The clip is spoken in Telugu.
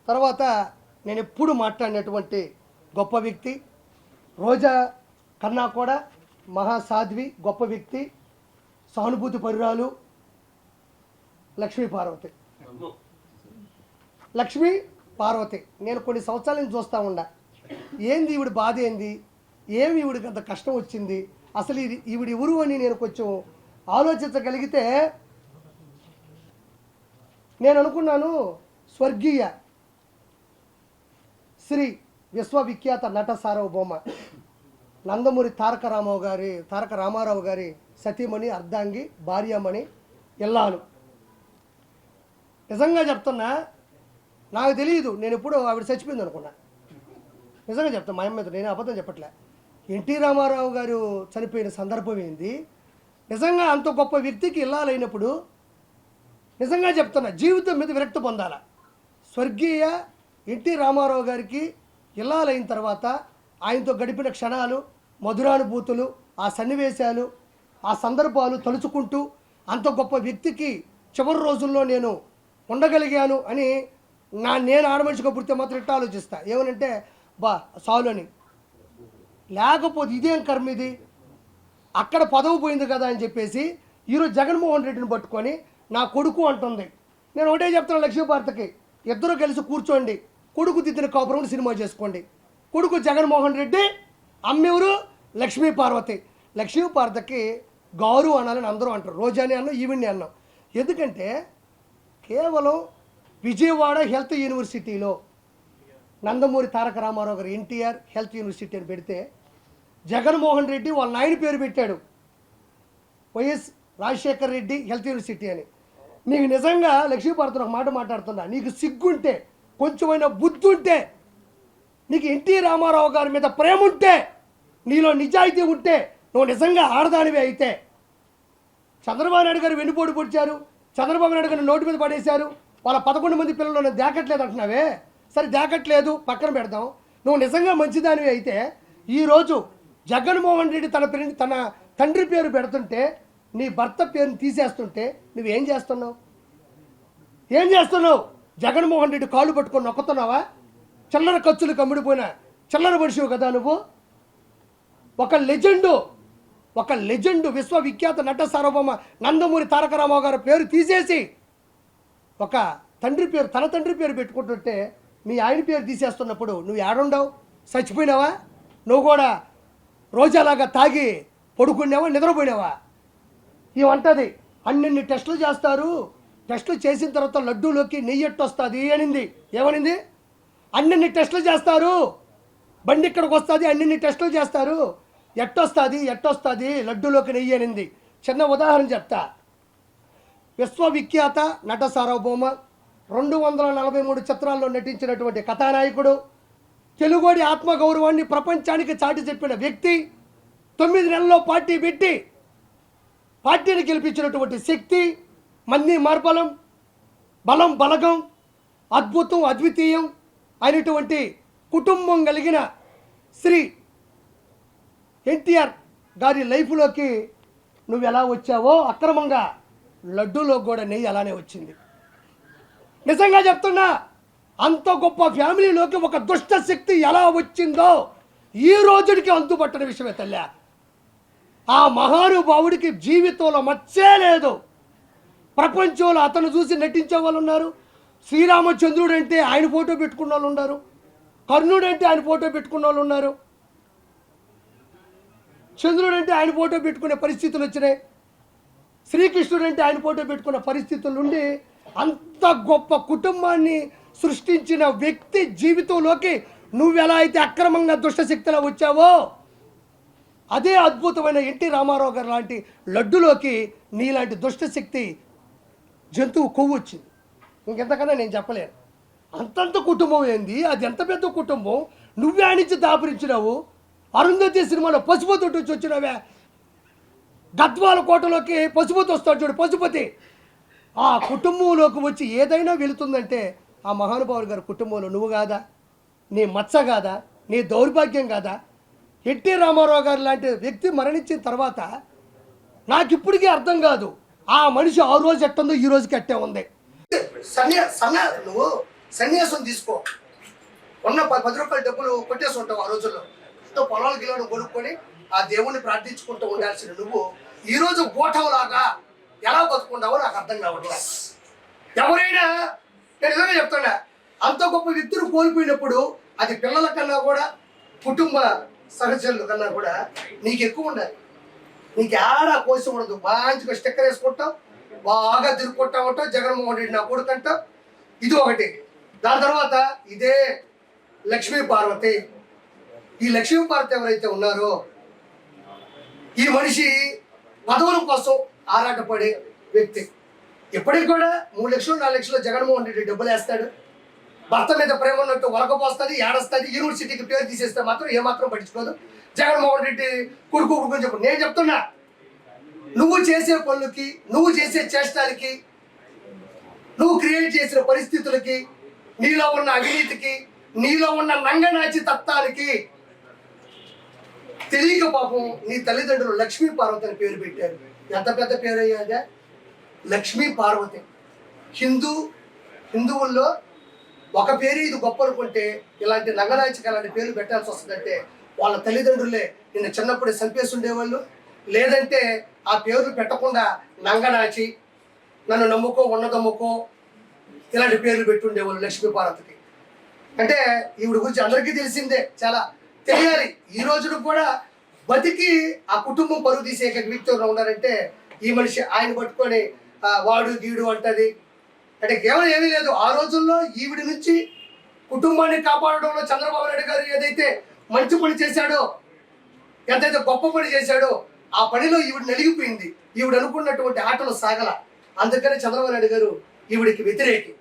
తర్వాత నేను ఎప్పుడు మాట్లాడినటువంటి గొప్ప వ్యక్తి, రోజా కన్నా కూడా మహాసాధ్వి, గొప్ప వ్యక్తి, సానుభూతి పరురాలు లక్ష్మీ పార్వతి. లక్ష్మీ పార్వతి నేను కొన్ని సంవత్సరాల నుంచి చూస్తూ ఉండా. ఏంది ఈవిడ బాధ, ఏంది, ఏమి ఈవిడికి అంత కష్టం వచ్చింది, అసలు ఈవిడ ఎవరు అని నేను కొంచెం ఆలోచించగలిగితే నేను అనుకున్నాను, స్వర్గీయ శ్రీ విశ్వవిఖ్యాత నట సార్వభౌమ నందమూరి తారక రామారావు గారి సతీమణి, అర్ధాంగి, భార్యమణి, ఇల్లాలు. నిజంగా చెప్తున్నా, నాకు తెలియదు, నేను ఎప్పుడు ఆవిడ చచ్చిపోయింది అనుకున్నా. నిజంగా చెప్తాను, మా అమ్మ మీద నేను అబద్ధం చెప్పట్లే. ఎన్టీ రామారావు గారు చనిపోయిన సందర్భం ఏంది, నిజంగా అంత గొప్ప వ్యక్తికి ఇల్లాలైనప్పుడు నిజంగా చెప్తున్నా, జీవితం మీద విరక్తి పొందాల. స్వర్గీయ ఎన్టీ రామారావు గారికి ఇల్లాలైన తర్వాత ఆయనతో గడిపిన క్షణాలు, మధురానుభూతులు, ఆ సన్నివేశాలు, ఆ సందర్భాలు తలుచుకుంటూ అంత గొప్ప వ్యక్తికి చివరి రోజుల్లో నేను ఉండగలిగాను అని నేను ఆడమనిషిగా పుడితే మాత్రం ఇట్లా ఆలోచిస్తా. ఏమనంటే సాలు అని, లేకపోతే ఇదేం కర్మ ఇది, అక్కడ పదవి పోయింది కదా అని చెప్పేసి ఈరోజు జగన్మోహన్ రెడ్డిని పట్టుకొని నా కొడుకు అంటుంది. నేను ఒకటే చెప్తాను లక్ష్మీపార్వతికి, ఇద్దరు కలిసి కూర్చోండి, కొడుకు దిద్దిన కాపురం సినిమా చేసుకోండి. కొడుకు జగన్మోహన్ రెడ్డి, అమ్మెవరు లక్ష్మీ పార్వతి. లక్ష్మీ పార్వతికి గౌరవ అనాలని అందరూ అంటారు, రోజాని అన్నాం, ఈవిడ్ని అన్నాం. ఎందుకంటే కేవలం విజయవాడ హెల్త్ యూనివర్సిటీలో నందమూరి తారక రామారావు గారు ఎన్టీఆర్ హెల్త్ యూనివర్సిటీ అని పెడితే జగన్మోహన్ రెడ్డి వాళ్ళ నాయన పేరు పెట్టాడు, YS Rajasekhar Reddy health university అని. నీకు నిజంగా లక్ష్మీపార్వతి ఒక మాట మాట్లాడుతున్నా, నీకు సిగ్గుంటే, కొంచెమైనా బుద్ధి ఉంటే, నీకు ఎన్టీ రామారావు గారి మీద ప్రేమ ఉంటే, నీలో నిజాయితీ ఉంటే, నువ్వు నిజంగా ఆడదానివే అయితే, చంద్రబాబు నాయుడు గారు వెన్నుపోటు పొడిచారు, చంద్రబాబు నాయుడు గారిని నోటి మీద పడేశారు, వాళ్ళ 11 మంది పిల్లలు దాకట్లేదు అంటున్నావే, సరే దాకట్లేదు పక్కన పెడదాం. నువ్వు నిజంగా మంచిదానివి అయితే ఈరోజు జగన్మోహన్ రెడ్డి తన తండ్రి పేరు పెడుతుంటే, నీ భర్త పేరుని తీసేస్తుంటే నువ్వేం చేస్తున్నావు? ఏం చేస్తున్నావు? జగన్మోహన్ రెడ్డి కాళ్ళు పట్టుకొని నొక్కుతున్నావా? చిల్లర ఖర్చులు కమ్ముడిపోయిన చిల్లర మనిషివు కదా నువ్వు. ఒక లెజెండు విశ్వవిఖ్యాత నట సార్వభౌమ నందమూరి తారక రామారావు గారి పేరు తీసేసి ఒక తన తండ్రి పేరు పెట్టుకుంటుంటే మీ ఆయన పేరు తీసేస్తున్నప్పుడు నువ్వు ఏడుండవు? చచ్చిపోయినావా? నువ్వు కూడా రోజాలాగా తాగి పడుకున్నావా, నిద్రపోయినావా? ఇవంటది అన్ని టెస్టులు చేస్తారు, టెస్టులు చేసిన తర్వాత లడ్డూలోకి నెయ్యి ఎట్టొస్తుంది అనింది. ఏమనింది? అన్ని టెస్టులు చేస్తారు, బండి ఇక్కడికి వస్తుంది, అన్ని టెస్టులు చేస్తారు, ఎట్టొస్తుంది లడ్డూలోకి నెయ్యి అనింది. చిన్న ఉదాహరణ చెప్తా. విశ్వవిఖ్యాత నట సార్వభౌమ 243 చిత్రాల్లో నటించినటువంటి కథానాయకుడు, తెలుగుడి ఆత్మగౌరవాన్ని ప్రపంచానికి చాటి చెప్పిన వ్యక్తి, 9 నెలల్లో పార్టీ పెట్టి పార్టీని గెలిపించినటువంటి శక్తి, మంది మార్బలం, బలం బలగం, అద్భుతం అద్వితీయం అయినటువంటి కుటుంబం కలిగిన శ్రీ ఎన్టీఆర్ గారి లైఫ్లోకి నువ్వు ఎలా వచ్చావో అక్రమంగా లడ్డూలో కూడా నెయ్యి అలానే వచ్చింది. నిజంగా చెప్తున్నా, అంత గొప్ప ఫ్యామిలీలోకి ఒక దుష్ట శక్తి ఎలా వచ్చిందో ఈ రోజుడికి అంతుపట్టని విషయమే తల్లి. ఆ మహానుభావుడికి జీవితంలో మచ్చే లేదు. ప్రపంచంలో అతను చూసి నటించే వాళ్ళు ఉన్నారు. శ్రీరామచంద్రుడు అంటే ఆయన ఫోటో పెట్టుకున్న వాళ్ళు ఉన్నారు, కర్ణుడు అంటే ఆయన ఫోటో పెట్టుకున్న వాళ్ళు ఉన్నారు, చంద్రుడు అంటే ఆయన ఫోటో పెట్టుకునే పరిస్థితులు వచ్చినాయి, శ్రీకృష్ణుడు అంటే ఆయన ఫోటో పెట్టుకున్న పరిస్థితుల నుండి అంత గొప్ప కుటుంబాన్ని సృష్టించిన వ్యక్తి జీవితంలోకి నువ్వెలా అయితే అక్రమంగా దుష్టశక్తిలో వచ్చావో అదే అద్భుతమైన ఎన్టీ రామారావు గారు లాంటి లడ్డులోకి నీలాంటి దుష్టశక్తి జంతువు కొవ్వు వచ్చింది. ఇంకెంతకన్నా నేను చెప్పలేను. అంతంత కుటుంబం ఏంది, అది ఎంత పెద్ద కుటుంబం, నువ్వే ఆనించి దాపురించినావు. అరుంధతి సినిమాలో పశుపతి వచ్చి వచ్చినావే, గద్వాల కోటలోకి పశుపతి వస్తాడు చూడు, పశుపతి. ఆ కుటుంబంలోకి వచ్చి ఏదైనా వెళుతుందంటే ఆ మహానుభావుడు గారి కుటుంబంలో నువ్వు కాదా? నీ మచ్చ కాదా? నీ దౌర్భాగ్యం కాదా? ఎన్టీ రామారావు గారు లాంటి వ్యక్తి మరణించిన తర్వాత నాకు ఇప్పటికీ అర్థం కాదు ఆ మనిషి ఆ రోజు ఎట్టుందో ఈ రోజుకి అట్టే ఉంది. నువ్వు సన్యాసం తీసుకో. ఉన్న 10 రూపాయల డబ్బులు కొట్టేసి ఉంటావు ఆ రోజుల్లో. ఎంతో పొలాలు గిలాలు కొనుక్కొని ఆ దేవుణ్ణి ప్రార్థించుకుంటూ ఉండాల్సిన నువ్వు ఈరోజు గోఠంలాగా ఎలా బతుకుంటావో నాకు అర్థం కావట్లేదు. ఎవరైనా నేను నిజంగా చెప్తున్నా, అంత గొప్ప వ్యక్తులు కోల్పోయినప్పుడు అది పిల్లల కన్నా కూడా కుటుంబ సహచరుల కన్నా కూడా నీకు ఎక్కువ ఉండాలి. నీకు ఏడా కోసి ఉండదు. మంచిగా స్టిక్కర్ వేసుకుంటావు, బాగా తిరుగుకుంటా ఉంటావు, జగన్మోహన్ రెడ్డి నా కొడుకంటావు. ఇది ఒకటి. దాని తర్వాత ఇదే లక్ష్మీ పార్వతి. ఈ లక్ష్మీ పార్వతి ఎవరైతే ఉన్నారో ఈ మనిషి పదవుల కోసం ఆరాటపడే వ్యక్తి. ఇప్పటికి కూడా 3 లక్షలు 4 లక్షలు జగన్మోహన్ రెడ్డి డబ్బులు వేస్తాడు. భర్త మీద ప్రేమ ఉన్నట్టు వలకపోస్తుంది, ఏడొస్తుంది. యూనివర్సిటీకి పేరు తీసేస్తే మాత్రం ఏమాత్రం పట్టించుకోదు. జగన్మోహన్ రెడ్డి కొడుకు చెప్పు. నేను చెప్తున్నా, నువ్వు చేసే పనులకి, నువ్వు చేసే చేష్టాలకి, నువ్వు క్రియేట్ చేసిన పరిస్థితులకి, నీలో ఉన్న అవినీతికి, నీలో ఉన్న నంగనాచి తత్వానికి తెలియక పాపం నీ తల్లిదండ్రులు లక్ష్మీ పార్వతి అని పేరు పెట్టారు. ఎంత పెద్ద పేరు అయ్యాగా లక్ష్మీ పార్వతి. హిందువుల్లో ఒక పేరు ఇది గొప్ప అనుకుంటే ఇలాంటి నంగనాచికి అలాంటి పేర్లు పెట్టాల్సి వస్తుందంటే వాళ్ళ తల్లిదండ్రులే నిన్ను చిన్నప్పుడే చంపేసి ఉండేవాళ్ళు. లేదంటే ఆ పేర్లు పెట్టకుండా నంగనాచి, నన్ను నమ్ముకో, ఉన్నదమ్ముకో, ఇలాంటి పేర్లు పెట్టుండేవాళ్ళు లక్ష్మీ పార్వతికి. అంటే ఈవిడ గురించి అందరికీ తెలిసిందే, చాలా తెలియాలి. ఈ రోజున కూడా బతికి ఆ కుటుంబం పరుగు తీసే వ్యక్తి ఉన్నారంటే ఈ మనిషి. ఆయన పట్టుకొని వాడు గీడు అంటది అంటే కేవలం ఏమీ లేదు. ఆ రోజుల్లో ఈవిడ నుంచి కుటుంబాన్ని కాపాడడంలో చంద్రబాబు నాయుడు గారు ఏదైతే మంచి పని చేశాడో, ఎంతైతే గొప్ప పని చేశాడో ఆ పనిలో ఈవిడ నలిగిపోయింది. ఈవిడ అనుకున్నటువంటి ఆటలు సాగల. అందుకని చంద్రబాబు నాయుడు గారు ఈవిడికి వ్యతిరేకి.